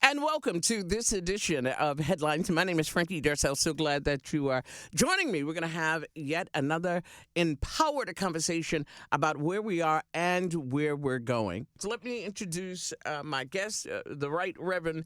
And welcome to this edition of Headlines. My name is Frankie Darcell. So glad that you are joining me. We're going to have yet another empowered conversation about where we are and where we're going. So let me introduce my guest, the Right Reverend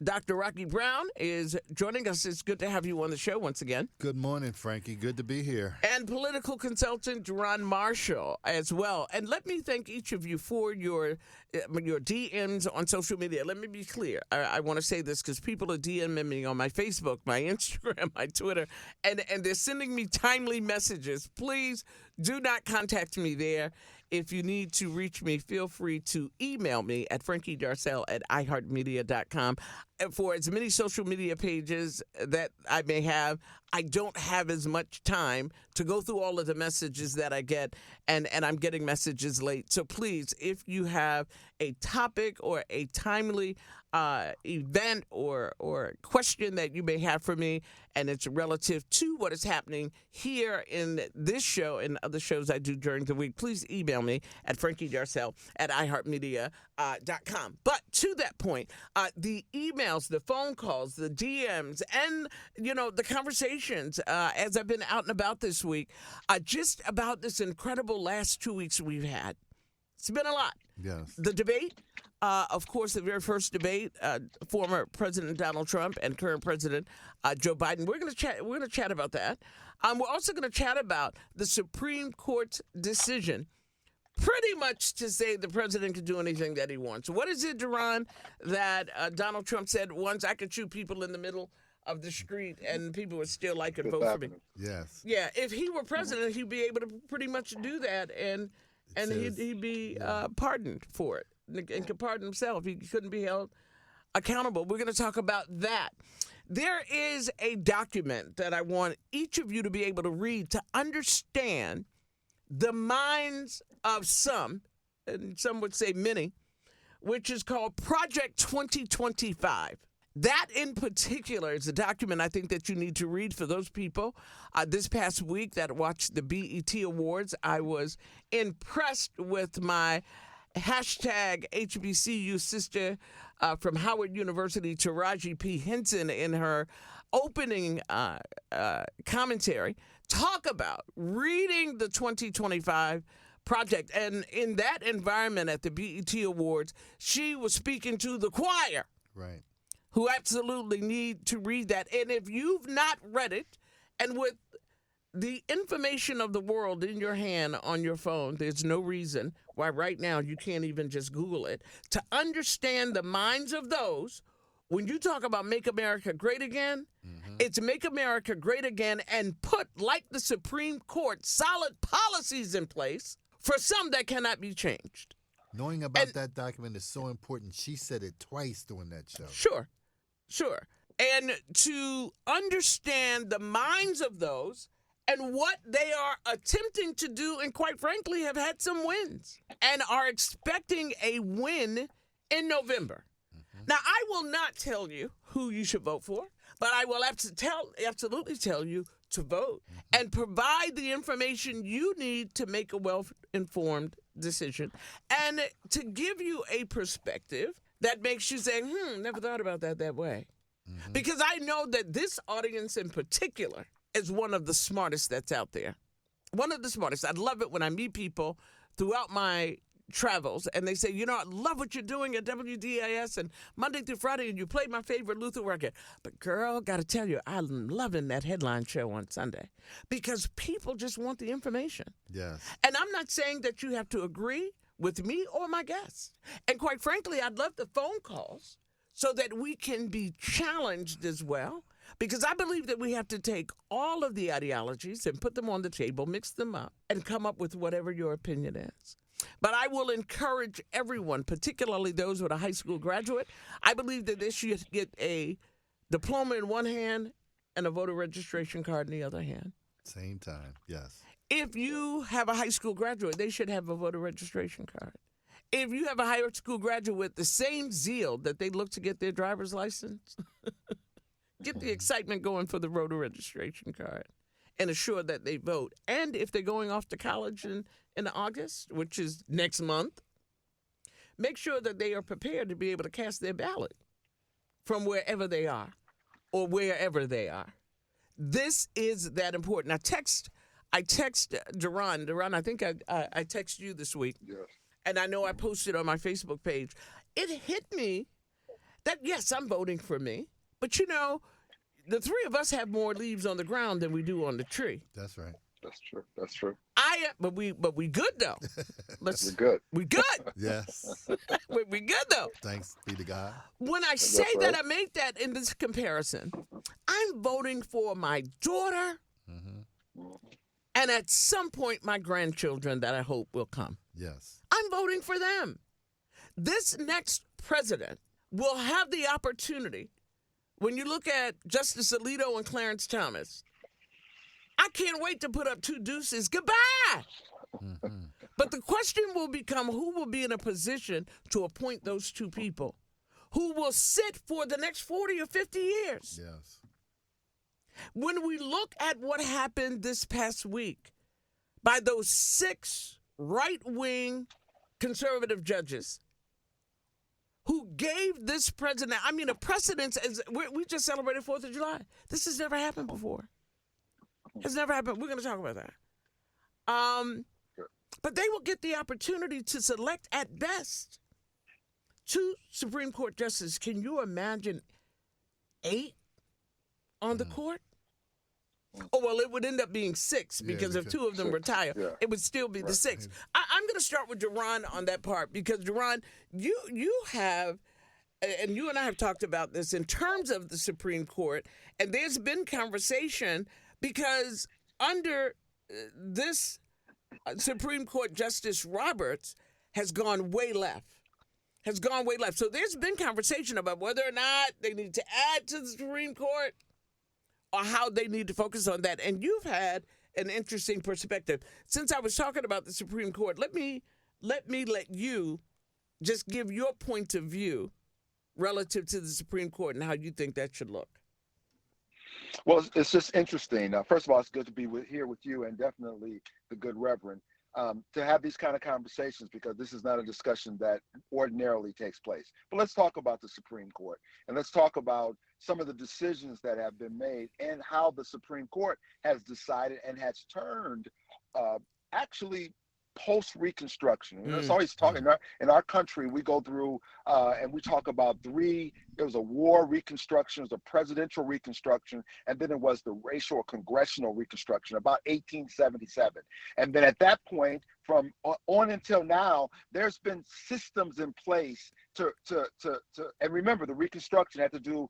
Dr. Rocky Brown is joining us. It's good to have you on the show once again. Good morning, Frankie. Good to be here. And political consultant Ron Marshall as well. And let me thank each of you for your DMs on social media. Let me be clear. I want to say this because people are DMing me on my Facebook, my Instagram, my Twitter, and they're sending me timely messages. Please do not contact me there. If you need to reach me, feel free to email me at frankiedarcell@iheartmedia.com. For as many social media pages that I may have, I don't have as much time to go through all of the messages that I get, and I'm getting messages late. So please, if you have a topic or a timely event or question that you may have for me, and it's relative to what is happening here in this show and other shows I do during the week, please email me at frankiedarcell@iheartmedia.com. But to that point, the emails, the phone calls, the DMs, and, the conversations as I've been out and about this week, just about this incredible last 2 weeks we've had. It's been a lot. Yes. The debate, of course, the very first debate, former President Donald Trump and current President Joe Biden. We're going to chat. We're going to chat about that. We're also going to chat about the Supreme Court's decision, pretty much to say the president can do anything that he wants. What is it, Duran, that Donald Trump said once? I could shoot people in the middle of the street and people would still like and vote for me. Yes. Yeah, if he were president, he'd be able to pretty much do that, and he'd be pardoned for it and could pardon himself. He couldn't be held accountable. We're going to talk about that. There is a document that I want each of you to be able to read to understand the minds of some, and some would say many, which is called Project 2025. That in particular is a document I think that you need to read for those people. This past week that watched the BET Awards, I was impressed with my hashtag HBCU sister from Howard University, Taraji P. Henson, in her opening commentary, talk about reading the 2025 project. And in that environment at the BET Awards, she was speaking to the choir. Right. Who absolutely need to read that. And if you've not read it, and with the information of the world in your hand on your phone, there's no reason why right now you can't even just Google it. To understand the minds of those, when you talk about Make America Great Again, it's Make America Great Again and put, like the Supreme Court, solid policies in place for some that cannot be changed. Knowing about that document is so important. She said it twice during that show. Sure. And to understand the minds of those and what they are attempting to do, and quite frankly, have had some wins and are expecting a win in November. Now, I will not tell you who you should vote for, but I will absolutely tell you to vote and provide the information you need to make a well-informed decision and to give you a perspective that makes you say, never thought about that way. Because I know that this audience in particular is one of the smartest that's out there. One of the smartest. I love it when I meet people throughout my travels and they say, I love what you're doing at WDAS and Monday through Friday, and you play my favorite Luther record. But girl, got to tell you, I'm loving that headline show on Sunday because people just want the information. Yes. And I'm not saying that you have to agree with me or my guests. And quite frankly, I'd love the phone calls so that we can be challenged as well, because I believe that we have to take all of the ideologies and put them on the table, mix them up, and come up with whatever your opinion is. But I will encourage everyone, particularly those with a high school graduate. I believe that they should get a diploma in one hand and a voter registration card in the other hand. Same time, yes. If you have a high school graduate, they should have a voter registration card. If you have a high school graduate with the same zeal that they look to get their driver's license, get the excitement going for the voter registration card and assure that they vote. And if they're going off to college in August, which is next month, make sure that they are prepared to be able to cast their ballot. from wherever they are or wherever they are. This is that important. I text Duran, I think I text you this week. Yes. And I know I posted on my Facebook page. It hit me that, yes, I'm voting for me. But, the three of us have more leaves on the ground than we do on the tree. That's right. That's true. That's true. But we good though. We're good. We good. Yes. we good though. Thanks be to God. When I say That's that, right. I make that in this comparison. I'm voting for my daughter, and at some point my grandchildren that I hope will come. Yes. I'm voting for them. This next president will have the opportunity. When you look at Justice Alito and Clarence Thomas, I can't wait to put up two deuces. Goodbye. But the question will become, who will be in a position to appoint those two people? Who will sit for the next 40 or 50 years? Yes. When we look at what happened this past week by those 6 right-wing conservative judges who gave this president, a precedence, we just celebrated 4th of July. This has never happened before. It's never happened. We're going to talk about that. But they will get the opportunity to select, at best, 2 Supreme Court justices. Can you imagine 8 on the court? Oh, well, it would end up being 6 because if 2 of them retire, it would still be the 6. I'm going to start with Duran on that part because, Duran, you have, and you and I have talked about this in terms of the Supreme Court, and there's been conversation because under this Supreme Court Justice Roberts has gone way left. So there's been conversation about whether or not they need to add to the Supreme Court or how they need to focus on that. And you've had an interesting perspective. Since I was talking about the Supreme Court, let you just give your point of view relative to the Supreme Court and how you think that should look. Well, it's just interesting. First of all, it's good to be here with you and definitely the good Reverend to have these kind of conversations because this is not a discussion that ordinarily takes place. But let's talk about the Supreme Court and let's talk about some of the decisions that have been made and how the Supreme Court has decided and has turned actually post-Reconstruction. It's always talking in our country, we go through and we talk about 3, there was a war Reconstruction, there was a presidential Reconstruction, and then it was the racial or congressional Reconstruction about 1877. And then at that point, from on until now, there's been systems in place to and remember the Reconstruction had to do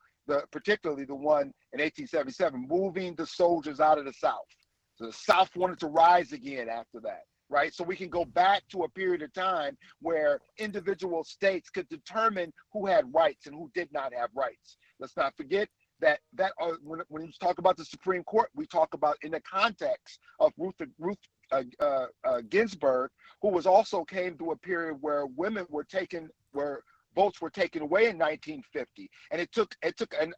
particularly the one in 1877, moving the soldiers out of the South. So the South wanted to rise again after that. Right. So we can go back to a period of time where individual states could determine who had rights and who did not have rights. Let's not forget that when you talk about the Supreme Court, we talk about in the context of Ruth Ginsburg, who came through a period where votes were taken away in 1950, and it took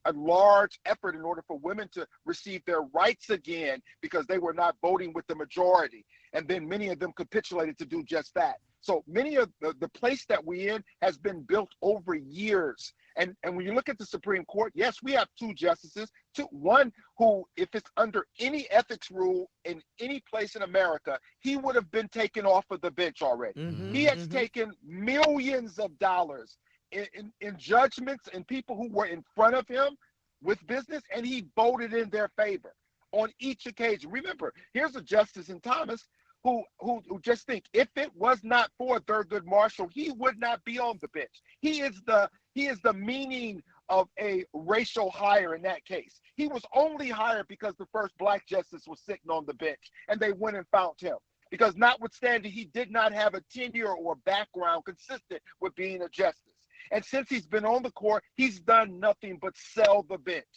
a large effort in order for women to receive their rights again because they were not voting with the majority, and then many of them capitulated to do just that. So many of the place that we in has been built over years, and when you look at the Supreme Court, yes, we have 2 justices, one who, if it's under any ethics rule in any place in America, he would have been taken off of the bench already. He has taken millions of dollars in judgments and people who were in front of him with business, and he voted in their favor on each occasion. Remember, here's a Justice in Thomas who just think if it was not for Thurgood Marshall, he would not be on the bench. He is the meaning of a racial hire in that case. He was only hired because the first Black justice was sitting on the bench, and they went and found him. Because notwithstanding, he did not have a tenure or background consistent with being a justice. And since he's been on the court, he's done nothing but sell the bench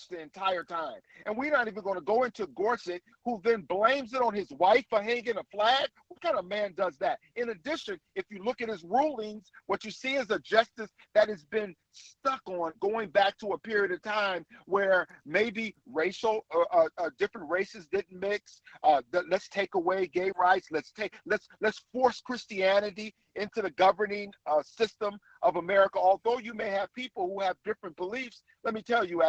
the entire time. And we're not even going to go into Gorsuch, who then blames it on his wife for hanging a flag. What kind of man does that? In addition, if you look at his rulings, what you see is a justice that has been stuck on going back to a period of time where maybe different races didn't mix. Let's take away gay rights. Let's force Christianity into the governing system of America. Although you may have people who have different beliefs, let me tell you,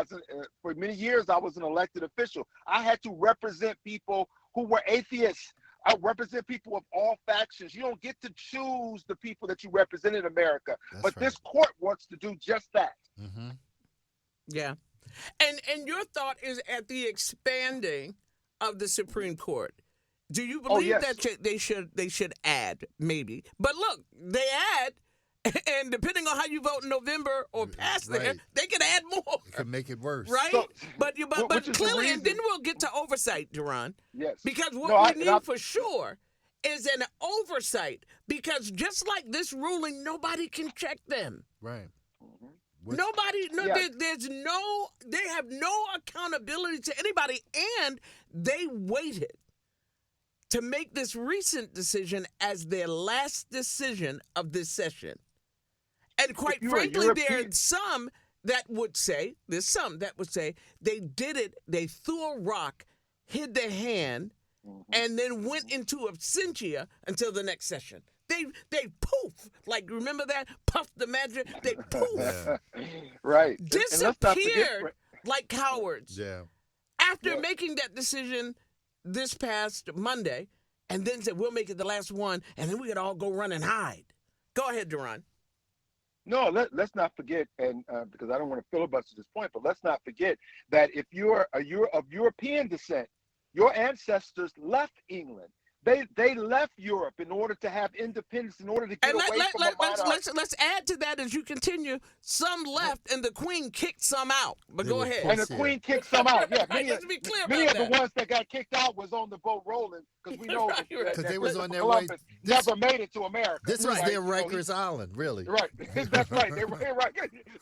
for many years I was an elected official. I had to represent people who were atheists. I represent people of all factions. You don't get to choose the people that you represent in America. But this court wants to do just that. Mm-hmm. Yeah. And your thought is at the expanding of the Supreme Court. Do you believe that they should add, maybe? But look, they add, and depending on how you vote in November or past there, they can add more. It could make it worse. Right? So, but clearly, and then we'll get to oversight, Duran. Yes. Because what we need for sure is an oversight. Because just like this ruling, nobody can check them. Right. They have no accountability to anybody, and they waited to make this recent decision as their last decision of this session. And quite frankly, there are some that would say, they did it, they threw a rock, hid their hand, and then went into absentia until the next session. They poof, like, remember that? Puff the Magic, they poof. Right. Disappeared like cowards. Yeah. After making that decision this past Monday, and then said, we'll make it the last one, and then we could all go run and hide. Go ahead, Duran. No, let's not forget, and because I don't want to filibuster this point, but let's not forget that if you're of European descent, your ancestors left England. They left Europe in order to have independence, in order to get away from a monarchy. Let's add to that as you continue. Some left, and the Queen kicked some out. But go ahead. And the Queen kicked some out. Yeah, let's be clear many about of the ones that got kicked out was on the boat rolling, because we know Because they was on their Columbus way. never made it to America. This was their Rikers Island, really. Right. That's right. They're right.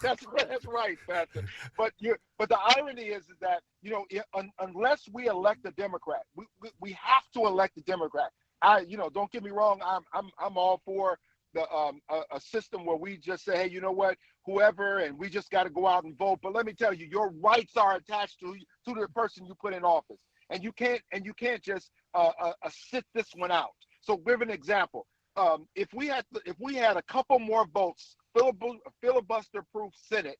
That's right, Pastor. But the irony is that, unless we elect a Democrat, we have to elect a Democrat. Don't get me wrong. I'm all for a system where we just say, hey, you know what, whoever, and we just got to go out and vote. But let me tell you, your rights are attached to the person you put in office, and you can't just sit this one out. So give an example. If we had a couple more votes, filibuster-proof Senate,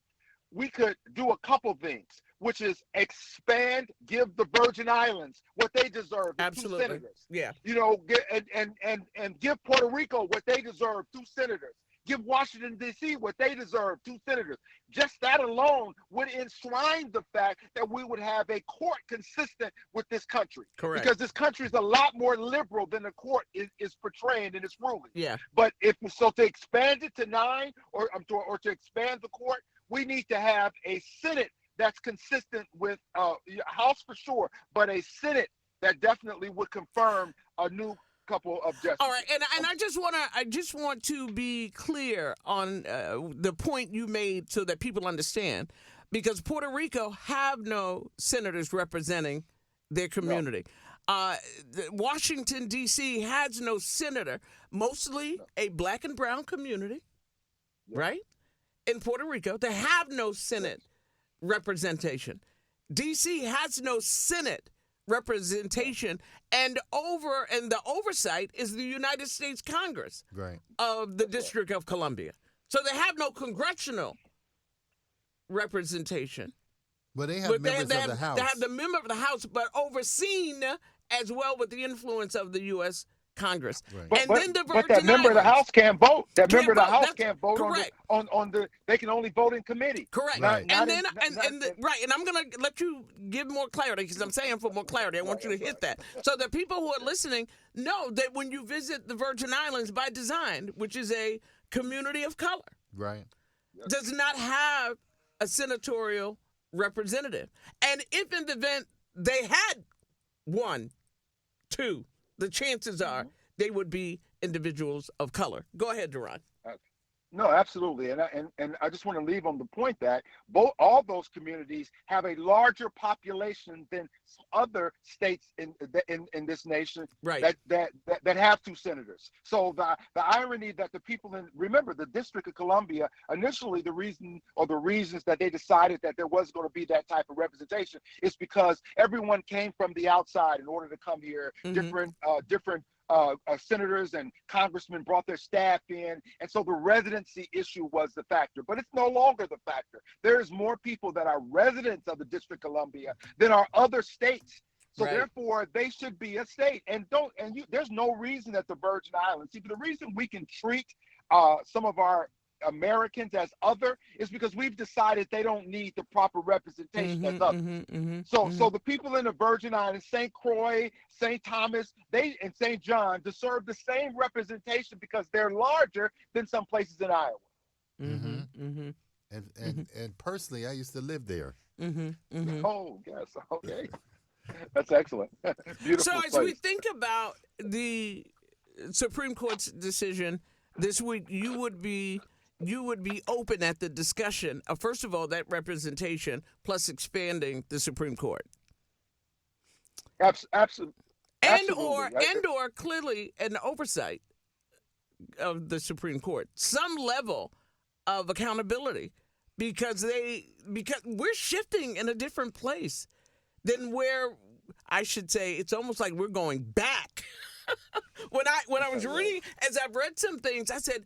we could do a couple things, which is expand, give the Virgin Islands what they deserve, Absolutely. 2 senators. Yeah. And give Puerto Rico what they deserve, 2 senators. Give Washington, D.C. what they deserve, 2 senators. Just that alone would enshrine the fact that we would have a court consistent with this country. Correct. Because this country is a lot more liberal than the court is portraying in its ruling. Yeah. But to expand it to 9 or to expand the court, we need to have a Senate that's consistent with House for sure, but a Senate that definitely would confirm a new couple of justices. All right, and I just want to be clear on the point you made so that people understand, because Puerto Rico have no senators representing their community. No. Washington, D.C. has no senator, mostly a black and brown community, right? In Puerto Rico, they have no Senate representation. D.C. has no Senate representation, and the oversight is the United States Congress of the District of Columbia. So they have no congressional representation. Well, they have members of the House. They have the member of the House, but overseen as well with the influence of the U.S. Congress. Right. Then the Virgin but that member of the House can't vote. That member of the House can't vote on the. They can only vote in committee. Correct. Right. And I'm going to let you give more clarity, because I'm saying for more clarity, I want you to hit that. So the people who are listening know that when you visit the Virgin Islands by design, which is a community of color, right, does not have a senatorial representative. And if in the event they had 1, 2, the chances are they would be individuals of color. Go ahead, Duran. No, absolutely, and I just want to leave on the point that all those communities have a larger population than some other states in this nation Right. that have two senators. So the irony that the people remember the District of Columbia initially the reasons that they decided that there was going to be that type of representation is because everyone came from the outside in order to come here. Different senators and congressmen brought their staff in, and so the residency issue was the factor. But it's no longer the factor. There's more people that are residents of the District of Columbia than are other states. So Right. therefore, they should be a state. There's no reason that the Virgin Islands. See, the reason we can treat some of our Americans as other is because we've decided they don't need the proper representation as others. So the people in the Virgin Islands, St. Croix, St. Thomas, and St. John deserve the same representation because they're larger than some places in Iowa. And personally, I used to live there. Oh, yes. Okay. That's excellent. Beautiful So as place. we think about the Supreme Court's decision this week, you would be open at the discussion of, first of all, that representation plus expanding the Supreme Court. Absolutely. And or clearly an oversight of the Supreme Court, some level of accountability, because we're shifting in a different place than where, I should say, it's almost like we're going back. When I was reading, as I've read some things, I said,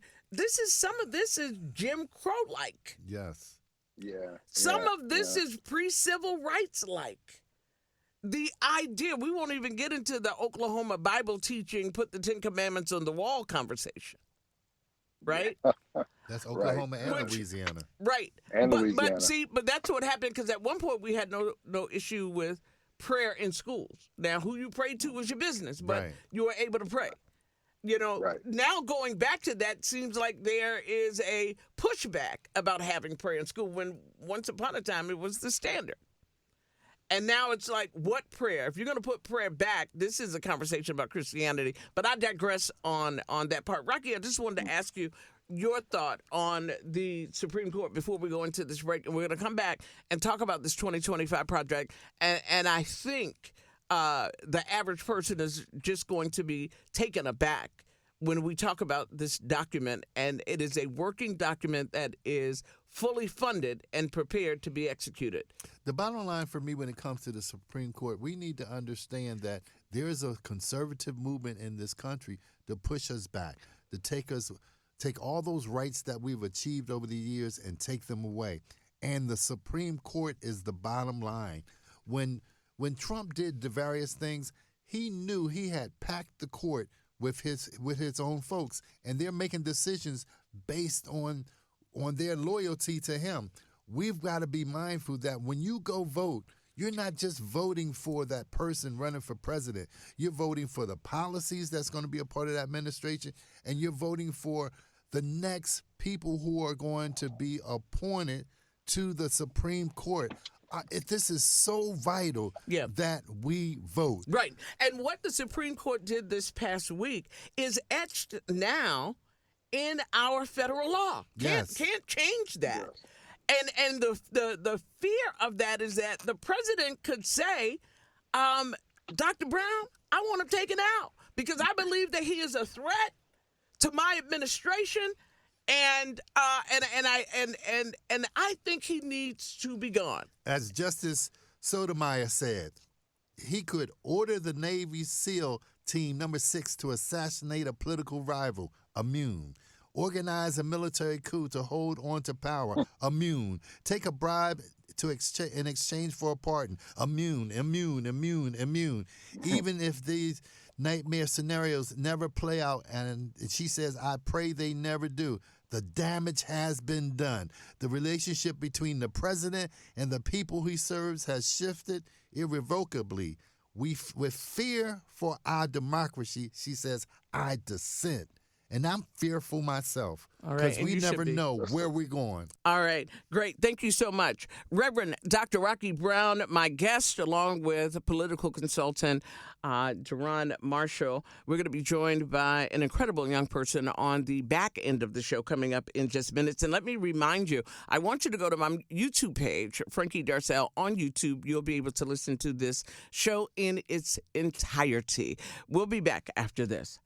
some of this is Jim Crow-like. Yes. Yeah. Some of this is pre-civil rights-like. The idea, we won't even get into the Oklahoma Bible teaching, put the 10 Commandments on the wall conversation, right? That's Oklahoma and Louisiana. Right. And Louisiana. But that's what happened, because at one point we had no issue with prayer in schools. Now, who you prayed to was your business, but you were able to pray. Now going back to that, seems like there is a pushback about having prayer in school, when once upon a time it was the standard. And now it's like, what prayer? If you're going to put prayer back, this is a conversation about Christianity. But I digress on that part. Rocky, I just wanted to ask you your thought on the Supreme Court before we go into this break. And we're going to come back and talk about this 2025 project. And I think the average person is just going to be taken aback when we talk about this document. And it is a working document that is fully funded and prepared to be executed. The bottom line for me when it comes to the Supreme Court, we need to understand that there is a conservative movement in this country to push us back, to take all those rights that we've achieved over the years and take them away. And the Supreme Court is the bottom line. When Trump did the various things, he knew he had packed the court with his own folks, and they're making decisions based on their loyalty to him. We've got to be mindful that when you go vote, you're not just voting for that person running for president. You're voting for the policies that's going to be a part of that administration, and you're voting for the next people who are going to be appointed to the Supreme Court. This is so vital that we vote. Right. And what the Supreme Court did this past week is etched now in our federal law. Can't change that. Yes. And the fear of that is that the president could say, Dr. Brown, I want him taken out because I believe that he is a threat to my administration, and I think he needs to be gone. As Justice Sotomayor said, he could order the Navy SEAL Team Number 6 to assassinate a political rival, immune. Organize a military coup to hold on to power, immune. Take a bribe in exchange for a pardon, immune. Even if these nightmare scenarios never play out, and she says, I pray they never do. The damage has been done. The relationship between the president and the people he serves has shifted irrevocably. With fear for our democracy, she says, I dissent. And I'm fearful myself All right, because and we you should never be. know where we're going. All right, great. Thank you so much. Reverend Dr. Rocky Brown, my guest, along with political consultant Jerron Marshall. We're going to be joined by an incredible young person on the back end of the show coming up in just minutes. And let me remind you, I want you to go to my YouTube page, Frankie Darcell, on YouTube. You'll be able to listen to this show in its entirety. We'll be back after this.